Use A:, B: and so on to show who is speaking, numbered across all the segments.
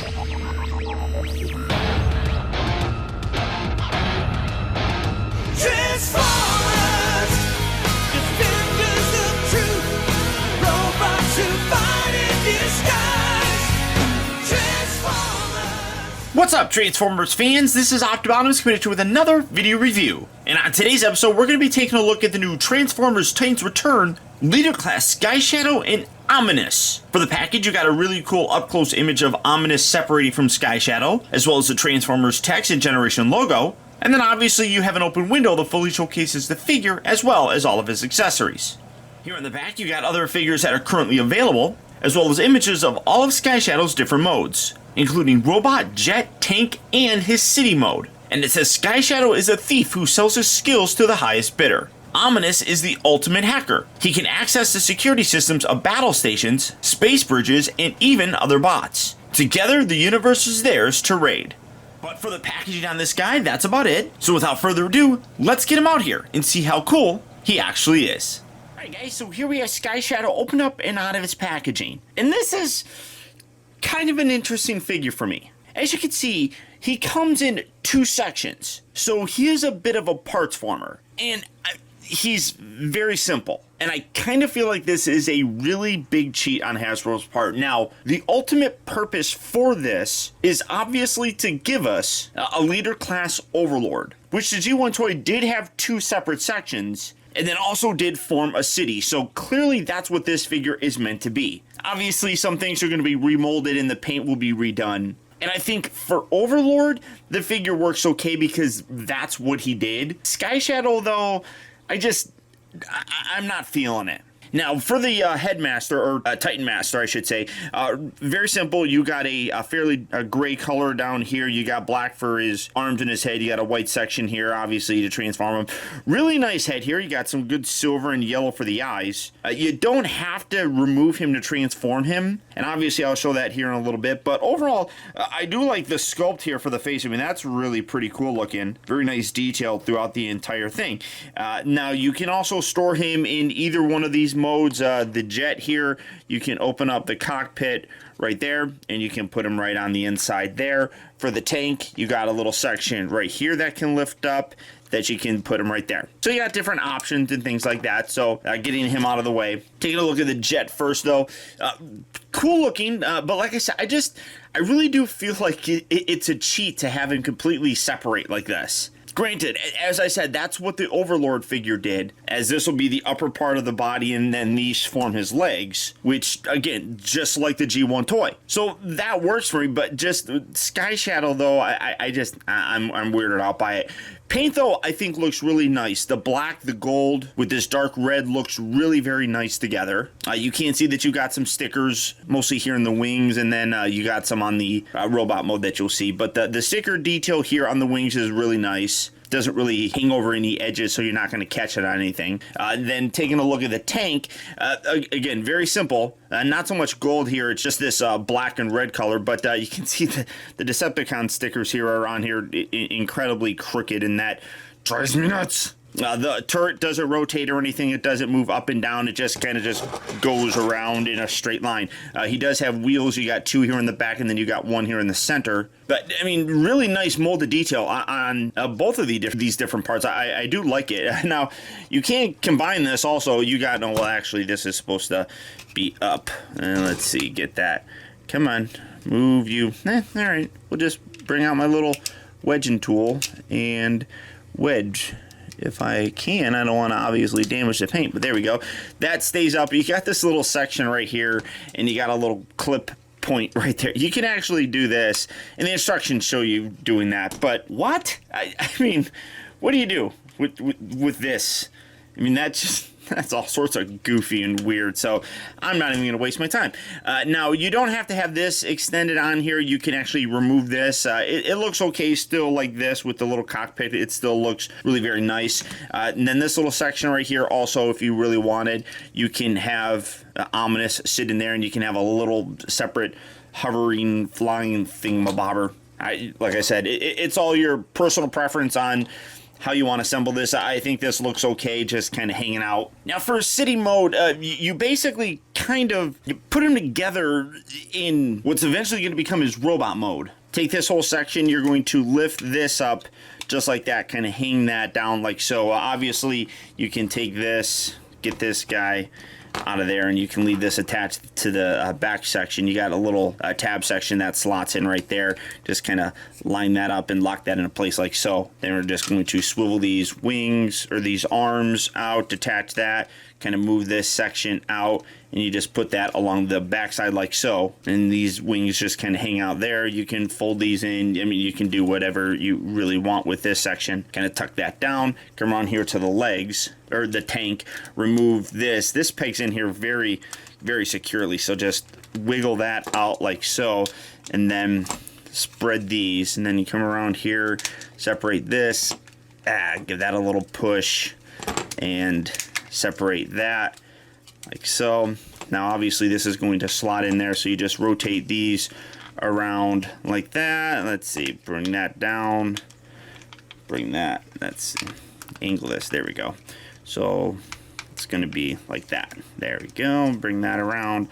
A: Transformers, defenders of truth, robots who fight in disguise. Transformers.
B: What's up, Transformers fans? This is Optibotimus coming at you with another video review. And on today's episode, we're going to be taking a look at the new Transformers Titans Return Leader Class Sky Shadow and Ominous. For the package, you got a really cool up-close image of Ominous separating from Sky Shadow, as well as the Transformers text and Generation logo. And then obviously you have an open window that fully showcases the figure as well as all of his accessories. Here in the back you got other figures that are currently available, as well as images of all of Sky Shadow's different modes, including Robot, Jet, Tank, and his City mode. And it says Sky Shadow is a thief who sells his skills to the highest bidder. Ominous is the ultimate hacker. He can access the security systems of battle stations, space bridges, and even other bots. Together, the universe is theirs to raid. But for the packaging on this guy, that's about it. So without further ado, let's get him out here and see how cool he actually is. Alright guys, so here we have Sky Shadow open up and out of its packaging. And this is kind of an interesting figure for me. As you can see, he comes in two sections. So he is a bit of a parts former. And he's very simple. And I kind of feel like this is a really big cheat on Hasbro's part. Now, the ultimate purpose for this is obviously to give us a leader class overlord, which the G1 toy did have two separate sections, and then also did form a city. So clearly that's what this figure is meant to be. Obviously some things are going to be remolded and the paint will be redone. And I think for Overlord, the figure works okay because that's what he did. Sky Shadow though, I'm not feeling it. Now, for the Headmaster, or Titan Master, I should say, very simple. You got a fairly gray color down here. You got black for his arms and his head. You got a white section here, obviously, to transform him. Really nice head here. You got some good silver and yellow for the eyes. You don't have to remove him to transform him. And obviously, I'll show that here in a little bit. But overall, I do like the sculpt here for the face. I mean, that's really pretty cool looking. Very nice detail throughout the entire thing. Now, you can also store him in either one of these modes. The Jet here, you can open up the cockpit right there, and you can put him right on the inside there. For the Tank, you got a little section right here that can lift up, that you can put him right there. So you got different options and things like that. So getting him out of the way. Taking a look at the Jet first though. Cool looking, but like I said, I really do feel like it's a cheat to have him completely separate like this. Granted, as I said, that's what the Overlord figure did, as this will be the upper part of the body and then these form his legs, which, again, just like the G1 toy. So that works for me, but just Sky Shadow, though, I'm weirded out by it. Paint, though, I think looks really nice. The black, the gold, with this dark red looks really very nice together. You can see that you got some stickers, mostly here in the wings, and then you got some on the robot mode that you'll see. But the sticker detail here on the wings is really nice. Doesn't really hang over any edges, so you're not going to catch it on anything. Then taking a look at the Tank, again, very simple. Not so much gold here, it's just this black and red color, but you can see the Decepticon stickers here are on here incredibly crooked, and that drives me nuts. The turret doesn't rotate or anything. It doesn't move up and down. It just kind of just goes around in a straight line. He does have wheels. You got two here in the back, and then you got one here in the center. But, I mean, really nice molded detail on both of these different parts. I do like it. Now, you can't combine this also. You got, no, well, actually, this is supposed to be up. Let's see, get that. Come on, move you. All right, we'll just bring out my little wedging tool and wedge. If I can, I don't want to obviously damage the paint, but there we go. That stays up. You got this little section right here, and you got a little clip point right there. You can actually do this, and the instructions show you doing that. But what? I mean, what do you do with this? I mean, that's all sorts of goofy and weird, so I'm not even going to waste my time. Now, you don't have to have this extended on here. You can actually remove this. It looks okay still like this with the little cockpit. It still looks really very nice. And then this little section right here also, if you really wanted, you can have Ominous sit in there, and you can have a little separate hovering, flying thingamabobber. Like I said, it's all your personal preference on how you want to assemble this. I think this looks okay, just kind of hanging out. Now for city mode, you basically kind of put them together in what's eventually going to become his robot mode. Take this whole section, you're going to lift this up just like that, kind of hang that down like so. Obviously, you can take this, get this guy out of there, and you can leave this attached to the back section. You got a little tab section that slots in right there. Just kind of line that up and lock that into place like so. Then we're just going to swivel these wings or these arms out, detach that, kind of move this section out, and you just put that along the backside like so, and these wings just kind of hang out there. You can fold these in. I mean, you can do whatever you really want with this section. Kind of tuck that down, come around here to the legs or the tank, remove this. This pegs in here very, very securely, so just wiggle that out like so, and then spread these, and then you come around here, separate this, give that a little push, and separate that like so. Now obviously this is going to slot in there, so you just rotate these around like that. Let's see, bring that down, bring that, let's angle this, there we go. So it's going to be like that. There we go. Bring that around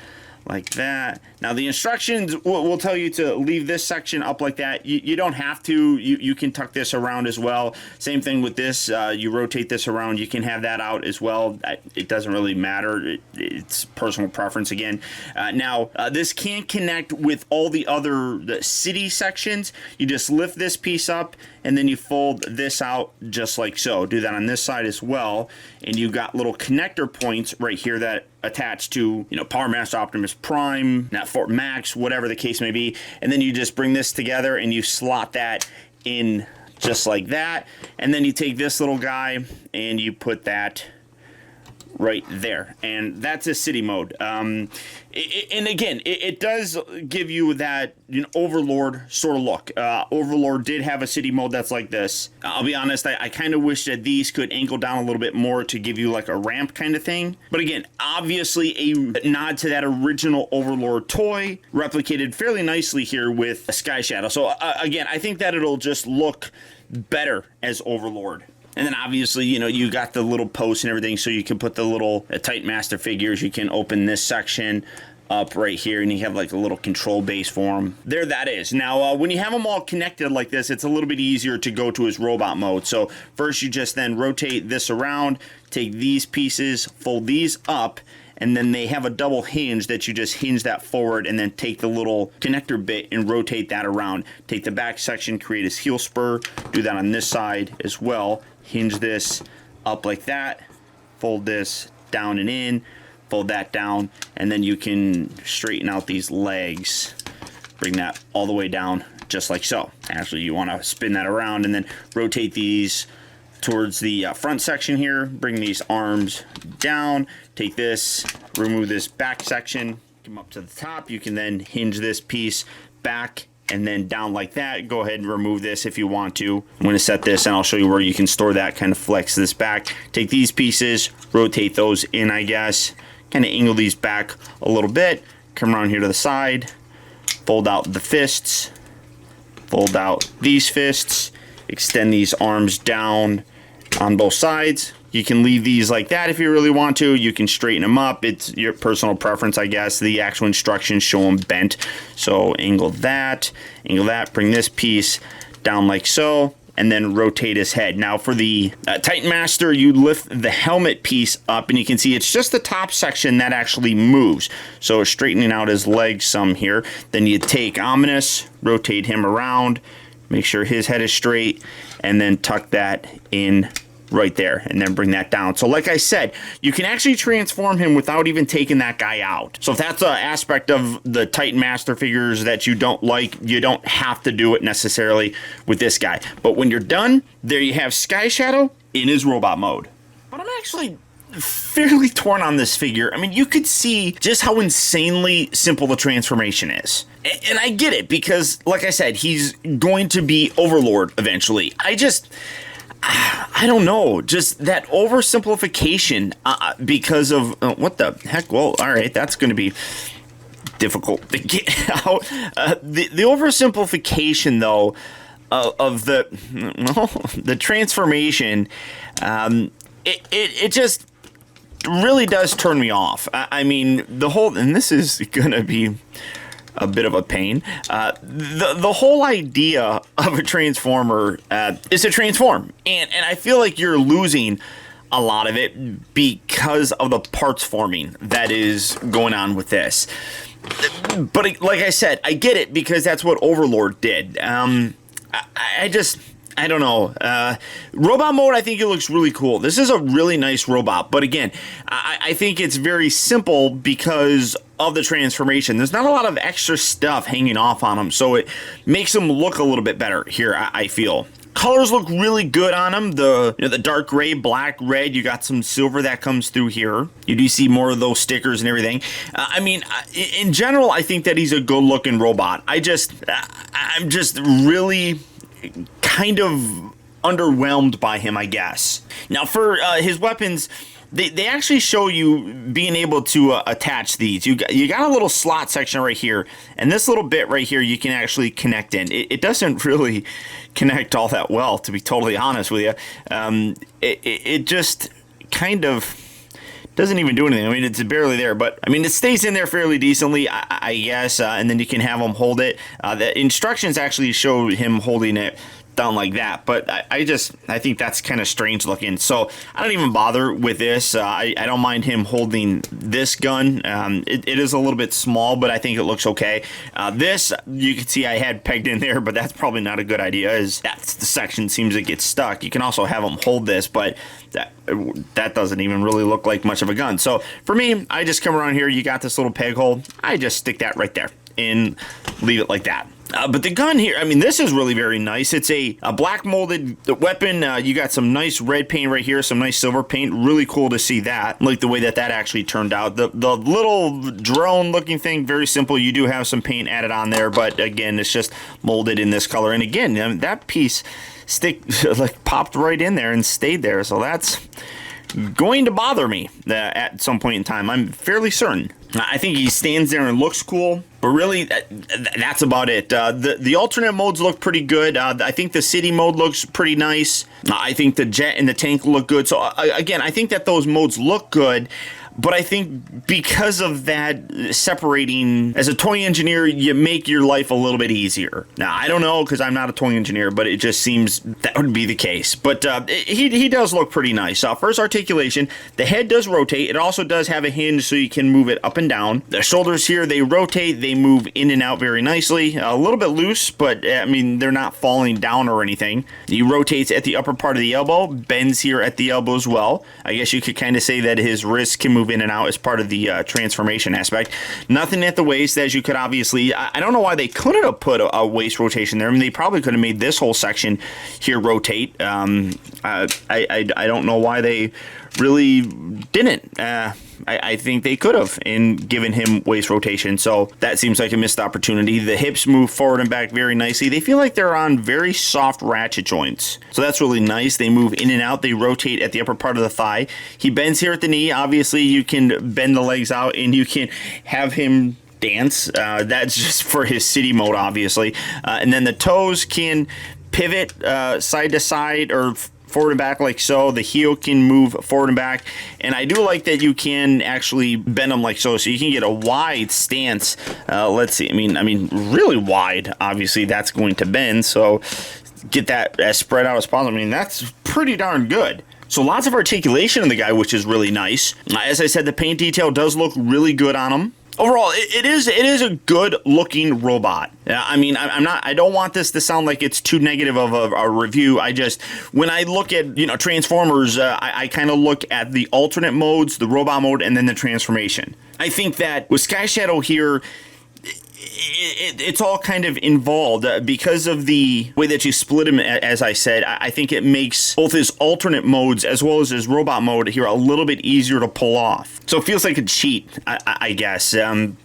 B: like that. Now the instructions will tell you to leave this section up like that. You don't have to. You can tuck this around as well. Same thing with this. You rotate this around. You can have that out as well. It doesn't really matter. It's personal preference again. Now this can connect with all the other city sections. You just lift this piece up and then you fold this out just like so. Do that on this side as well. And you got little connector points right here that attach to, you know, Power Master Optimus Prime, not Fort Max, whatever the case may be. And then you just bring this together and you slot that in just like that. And then you take this little guy and you put that right there, and that's a city mode. And again, it does give you that, you know, Overlord sort of look. Overlord did have a city mode that's like this. I'll be honest, I kind of wish that these could angle down a little bit more to give you like a ramp kind of thing. But again, obviously a nod to that original Overlord toy, replicated fairly nicely here with a Sky Shadow. So again, I think that it'll just look better as Overlord. And then obviously, you know, you got the little posts and everything, so you can put the little Titan Master figures. You can open this section up right here, and you have like a little control base for them. There that is. Now, when you have them all connected like this, it's a little bit easier to go to his robot mode. So first you just then rotate this around, take these pieces, fold these up, and then they have a double hinge that you just hinge that forward and then take the little connector bit and rotate that around. Take the back section, create his heel spur, do that on this side as well. Hinge this up like that, fold this down and in, fold that down, and then you can straighten out these legs. Bring that all the way down just like so. Actually, you want to spin that around and then rotate these towards the front section here. Bring these arms down, take this, remove this back section, come up to the top. You can then hinge this piece back and then down like that. Go ahead and remove this if you want to. I'm going to set this and I'll show you where you can store that. Kind of flex this back. Take these pieces, rotate those in, I guess. Kind of angle these back a little bit. Come around here to the side. Fold out the fists. Fold out these fists. Extend these arms down on both sides. You can leave these like that if you really want to. You can straighten them up. It's your personal preference, I guess. The actual instructions show them bent. So angle that, bring this piece down like so, and then rotate his head. Now for the Titan Master, you lift the helmet piece up, and you can see it's just the top section that actually moves. So straightening out his legs some here. Then you take Ominous, rotate him around, make sure his head is straight, and then tuck that in right there, and then bring that down. So like I said, you can actually transform him without even taking that guy out. So if that's an aspect of the Titan Master figures that you don't like, you don't have to do it necessarily with this guy. But when you're done, there you have Sky Shadow in his robot mode. But I'm actually fairly torn on this figure. I mean, you could see just how insanely simple the transformation is. And I get it, because like I said, he's going to be Overlord eventually. I don't know, just that oversimplification because of what the heck. Well, all right, that's going to be difficult to get out. The oversimplification, though, of the the transformation, it just really does turn me off. I mean, the whole, and this is gonna be a bit of a pain. The whole idea of a transformer is to transform, and I feel like you're losing a lot of it because of the parts forming that is going on with this. But like I said, I get it because that's what Overlord did. I don't know. Robot mode, I think it looks really cool. This is a really nice robot. But again, I think it's very simple because of the transformation. There's not a lot of extra stuff hanging off on him. So it makes him look a little bit better here, I feel. Colors look really good on him. The dark gray, black, red. You got some silver that comes through here. You do see more of those stickers and everything. I mean, in general, I think that he's a good-looking robot. I'm just really kind of underwhelmed by him, I guess. Now, for his weapons, they actually show you being able to attach these. You got a little slot section right here, and this little bit right here you can actually connect in. It doesn't really connect all that well, to be totally honest with you. It just kind of doesn't even do anything. I mean, it's barely there, but I mean, it stays in there fairly decently, I guess, and then you can have him hold it. The instructions actually show him holding it down like that, but I think that's kind of strange looking, so I don't even bother with this. I don't mind him holding this gun. It is a little bit small, but I think it looks okay. This, you can see I had pegged in there, but that's probably not a good idea, as that section seems to get stuck. You can also have him hold this, but that doesn't even really look like much of a gun. So for me, I just come around here, you got this little peg hole, I just stick that right there and leave it like that. But the gun here, I mean, this is really very nice. It's a black molded weapon. You got some nice red paint right here, some nice silver paint. Really cool to see that. I like the way that actually turned out. The little drone looking thing, very simple. You do have some paint added on there, but again, it's just molded in this color. And again, that piece popped right in there and stayed there. So that's going to bother me at some point in time. I'm fairly certain. I think he stands there and looks cool, but really, that's about it. The alternate modes look pretty good. I think the city mode looks pretty nice. I think the jet and the tank look good. So again, I think that those modes look good. But I think because of that separating, as a toy engineer, you make your life a little bit easier. Now, I don't know, because I'm not a toy engineer, but it just seems that would be the case. But he does look pretty nice. First, articulation. The head does rotate. It also does have a hinge, so you can move it up and down. The shoulders here, they rotate. They move in and out very nicely. A little bit loose, but I mean, they're not falling down or anything. He rotates at the upper part of the elbow, bends here at the elbow as well. I guess you could kind of say that his wrist can move in and out as part of the transformation aspect. Nothing at the waist, as you could obviously. I don't know why they couldn't have put a waist rotation there. I mean, they probably could have made this whole section here rotate. I don't know why they really didn't. I think they could have and given him waist rotation, so that seems like a missed opportunity. The hips move forward and back very nicely. They feel like they're on very soft ratchet joints, so that's really nice. They move in and out. They rotate at the upper part of the thigh. He bends here at the knee. Obviously, you can bend the legs out and you can have him dance. That's just for his city mode, obviously. And then the toes can pivot side to side or forward and back like so. The heel can move forward and back, and I do like that you can actually bend them like so you can get a wide stance. Let's see, I mean really wide. Obviously that's going to bend, so get that as spread out as possible. I mean, that's pretty darn good. So lots of articulation in the guy, which is really nice. As I said, the paint detail does look really good on him. Overall, it is a good looking robot. I mean, I don't want this to sound like it's too negative of a review. When I look at, Transformers, I kind of look at the alternate modes, the robot mode, and then the transformation. I think that with Sky Shadow here, it's all kind of involved because of the way that you split him. As I said, I think it makes both his alternate modes as well as his robot mode here a little bit easier to pull off. So it feels like a cheat, I guess.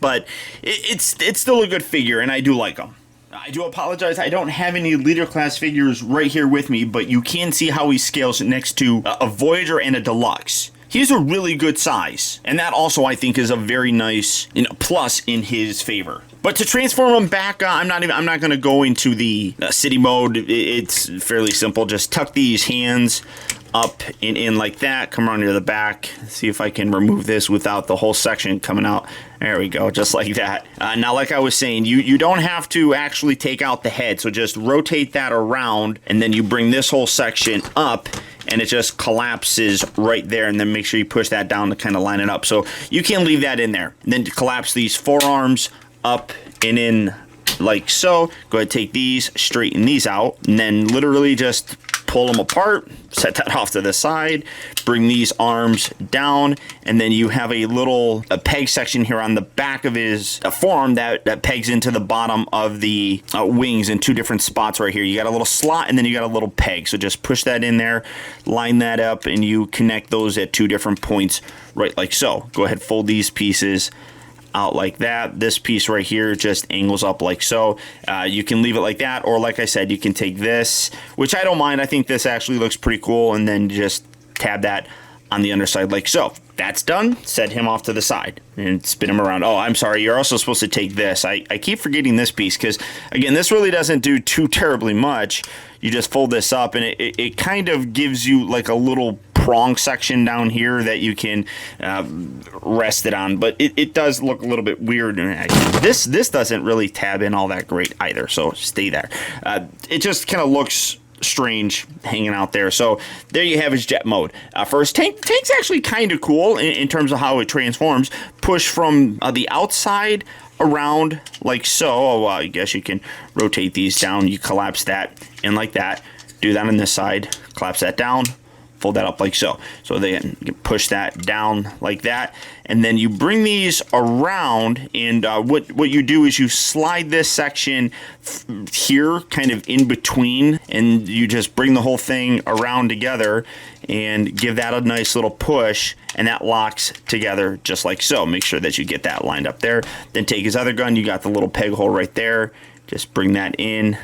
B: But it's still a good figure, and I do like him. I do apologize, I don't have any leader class figures right here with me, but you can see how he scales next to a Voyager and a Deluxe. He's a really good size, and that also I think is a very nice plus in his favor. But to transform them back, I'm not going to go into the city mode. It's fairly simple. Just tuck these hands up and in like that. Come around near the back. See if I can remove this without the whole section coming out. There we go, just like that. Now, like I was saying, you don't have to actually take out the head. So just rotate that around, and then you bring this whole section up, and it just collapses right there. And then make sure you push that down to kind of line it up. So you can leave that in there. And then to collapse these forearms up and in like so. Go ahead, take these, straighten these out, and then literally just pull them apart, set that off to the side, bring these arms down, and then you have a peg section here on the back of his forearm that pegs into the bottom of the wings in two different spots right here. You got a little slot, and then you got a little peg. So just push that in there, line that up, and you connect those at two different points right like so. Go ahead, fold these pieces out like that. This piece right here just angles up like so. You can leave it like that, or like I said, you can take this, which I don't mind. I think this actually looks pretty cool, and then just tab that on the underside like so. That's done. Set him off to the side and spin him around. Oh, I'm sorry. You're also supposed to take this. I keep forgetting this piece because, again, this really doesn't do too terribly much. You just fold this up, and it kind of gives you like a little prong section down here that you can rest it on, but it does look a little bit weird. This doesn't really tab in all that great either, so stay there. It just kind of looks strange hanging out there. So there you have his jet mode. First, tank's actually kind of cool in terms of how it transforms. Push from the outside around like so. Oh, I guess you can rotate these down. You collapse that in like that. Do that on this side. Collapse that down. Fold that up like so. So then you push that down like that, and then you bring these around, and what you do is you slide this section here kind of in between, and you just bring the whole thing around together and give that a nice little push, and that locks together just like so. Make sure that you get that lined up there. Then take his other gun. You got the little peg hole right there. Just bring that in,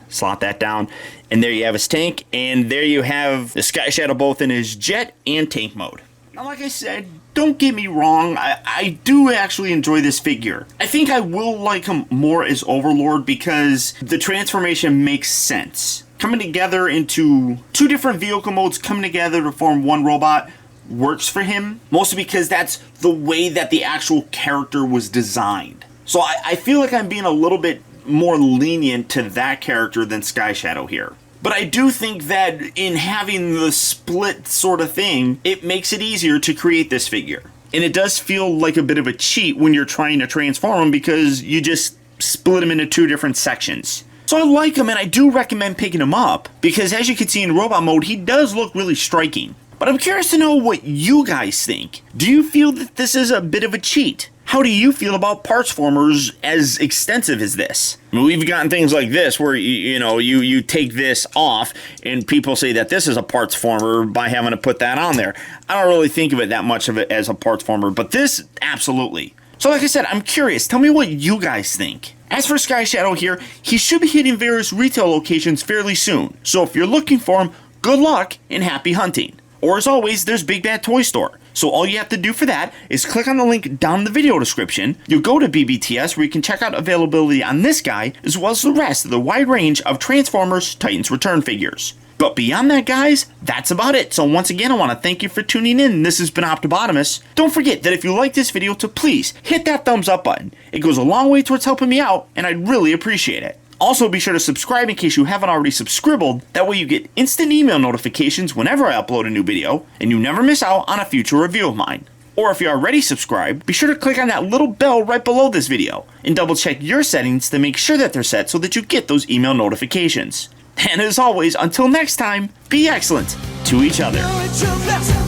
B: slot that down, and there you have his tank, and there you have the Sky Shadow both in his jet and tank mode. Now, like I said, don't get me wrong, I do actually enjoy this figure. I think I will like him more as Overlord because the transformation makes sense. Coming together into two different vehicle modes, coming together to form one robot, works for him, mostly because that's the way that the actual character was designed. So I feel like I'm being a little bit more lenient to that character than Sky Shadow here. But I do think that in having the split sort of thing, it makes it easier to create this figure. And it does feel like a bit of a cheat when you're trying to transform him because you just split him into two different sections. So I like him, and I do recommend picking him up because, as you can see in robot mode, he does look really striking. But I'm curious to know what you guys think. Do you feel that this is a bit of a cheat? How do you feel about parts formers as extensive as this? I mean, we've gotten things like this where you take this off and people say that this is a parts former by having to put that on there. I don't really think of it that much of it as a parts former, but this, absolutely. So like I said, I'm curious. Tell me what you guys think. As for Sky Shadow here, he should be hitting various retail locations fairly soon. So if you're looking for him, good luck and happy hunting. Or as always, there's Big Bad Toy Store. So all you have to do for that is click on the link down in the video description. You'll go to BBTS where you can check out availability on this guy as well as the rest of the wide range of Transformers Titans Return figures. But beyond that, guys, that's about it. So once again, I want to thank you for tuning in. This has been Optibotimus. Don't forget that if you like this video, to please hit that thumbs up button. It goes a long way towards helping me out, and I'd really appreciate it. Also, be sure to subscribe in case you haven't already subscribed. That way you get instant email notifications whenever I upload a new video, and you never miss out on a future review of mine. Or if you're already subscribed, be sure to click on that little bell right below this video, and double check your settings to make sure that they're set so that you get those email notifications. And as always, until next time, be excellent to each other.
A: Know it's your best